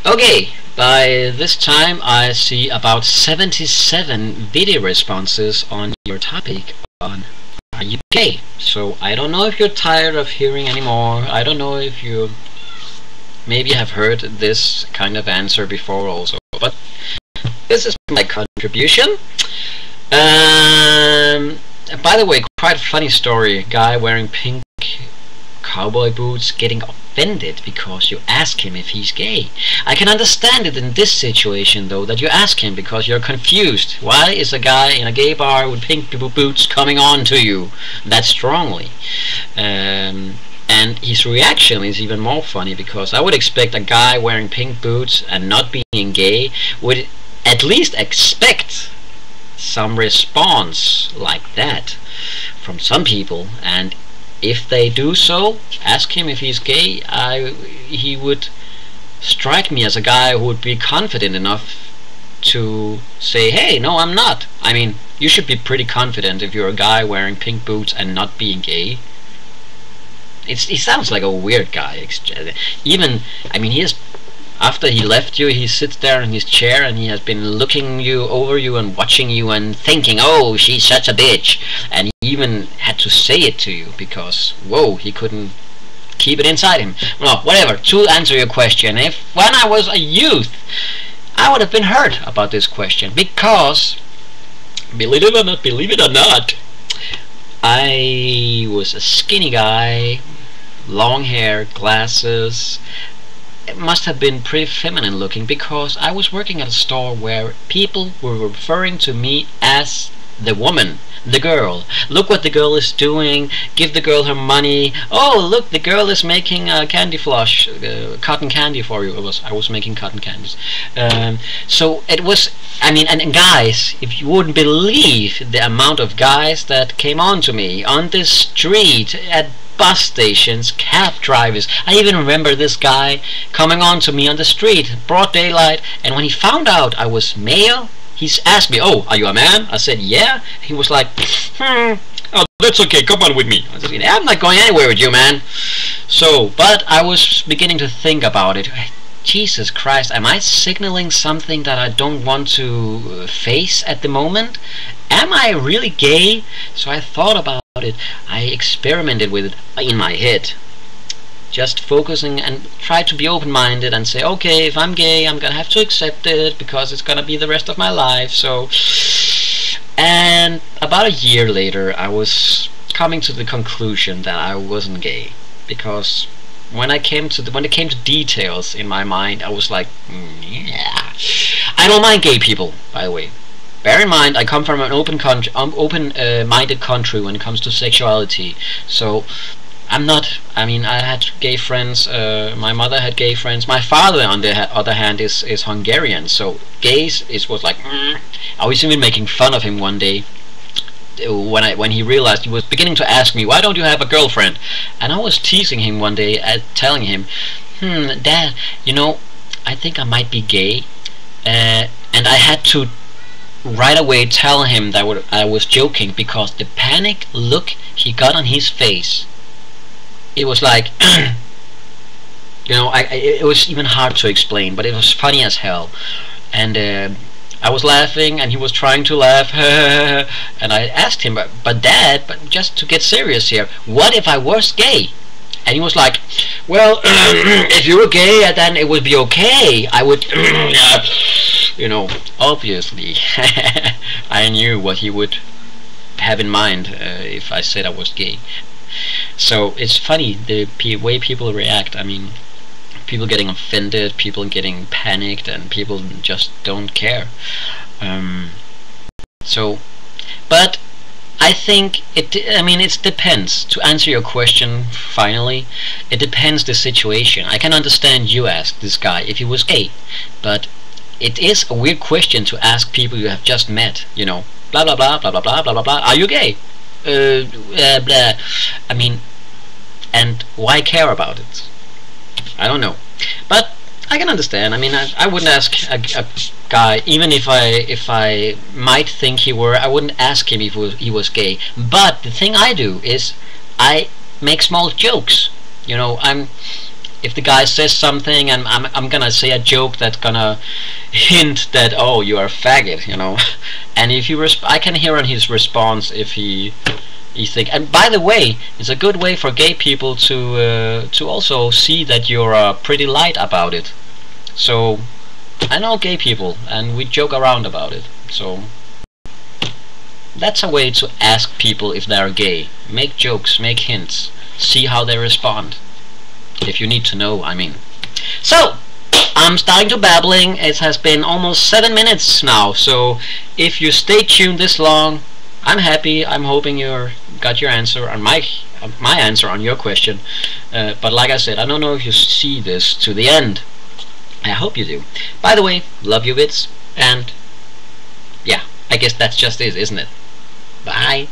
Okay, by this time I see about 77 video responses on your topic on are you gay? So I don't know if you're tired of hearing anymore. I don't know if you maybe have heard this kind of answer before also, but this is my contribution. By the way, quite a funny story. Guy wearing pink cowboy boots getting offended because you ask him if he's gay. I can understand it in this situation though, that you ask him because you're confused. Why is a guy in a gay bar with pink boots coming on to you that strongly? And his reaction is even more funny, because I would expect a guy wearing pink boots and not being gay would at least expect some response like that from some people, and if they do so, ask him if he's gay, he would strike me as a guy who would be confident enough to say, hey, no, I'm not. I mean, you should be pretty confident if you're a guy wearing pink boots and not being gay. He sounds like a weird guy. Even, I mean, after he left you, he sits there in his chair and he has been looking over you and watching you and thinking, oh, she's such a bitch. And he even had to say it to you because, whoa, he couldn't keep it inside him. Well, whatever, to answer your question, when I was a youth, I would have been hurt about this question because, believe it or not, I was a skinny guy, long hair, glasses. It must have been pretty feminine looking because I was working at a store where people were referring to me as the woman, the girl. Look what the girl is doing, give the girl her money. Oh, look, the girl is making a candy flush, cotton candy for you. I was making cotton candies. So it was, I mean, and guys, if you wouldn't believe the amount of guys that came on to me on the street, at bus stations, cab drivers. I even remember this guy coming on to me on the street, broad daylight, and when he found out I was male, he asked me, oh, are you a man? I said, yeah. He was like, oh, that's okay, come on with me. I said, I'm not going anywhere with you, man. So, but I was beginning to think about it. Jesus Christ, am I signaling something that I don't want to face at the moment? Am I really gay? So I thought about it. I experimented with it in my head, just focusing and try to be open-minded and say, okay, if I'm gay, I'm gonna have to accept it because it's gonna be the rest of my life. So, and about a year later, I was coming to the conclusion that I wasn't gay, because when it came to details in my mind, I was like, yeah. I don't mind gay people, by the way. Bear in mind, I come from an open-minded country when it comes to sexuality. So I'm not. I mean, I had gay friends. My mother had gay friends. My father, on the other hand, is Hungarian. So gays was like. I was even making fun of him one day when he realized, he was beginning to ask me, why don't you have a girlfriend? And I was teasing him one day, telling him, Dad, you know, I think I might be gay, and I had to right away tell him that I was joking, because the panic look he got on his face, it was like you know, it was even hard to explain, but it was funny as hell. And I was laughing and he was trying to laugh and I asked him, but Dad, but just to get serious here, what if I was gay? And he was like, well, if you were gay, then it would be okay. I would you know, obviously I knew what he would have in mind if I said I was gay. So it's funny the way people react. I mean, people getting offended, people getting panicked, and people just don't care. So, but I think it depends. To answer your question finally, it depends the situation. I can understand you ask this guy if he was gay, but it is a weird question to ask people you have just met, you know, blah blah blah blah blah blah blah blah blah, are you gay? Blah. I mean, and why care about it? I don't know, but I can understand. I mean, I wouldn't ask a guy, even if I might think he were, I wouldn't ask him if he was gay. But the thing I do is I make small jokes. You know, if the guy says something and I'm gonna say a joke that's gonna hint that, oh, you are a faggot, you know. And if he I can hear on his response if he think. And by the way, it's a good way for gay people to also see that you're pretty light about it. So I know gay people and we joke around about it, so that's a way to ask people if they're gay. Make jokes, make hints, see how they respond. If you need to know, I mean. So, I'm starting to babbling. It has been almost 7 minutes now, so if you stay tuned this long, I'm happy. I'm hoping you got your answer on my answer on your question. But like I said, I don't know if you see this to the end. I hope you do. By the way, love you bits, and yeah, I guess that's just it, isn't it? Bye.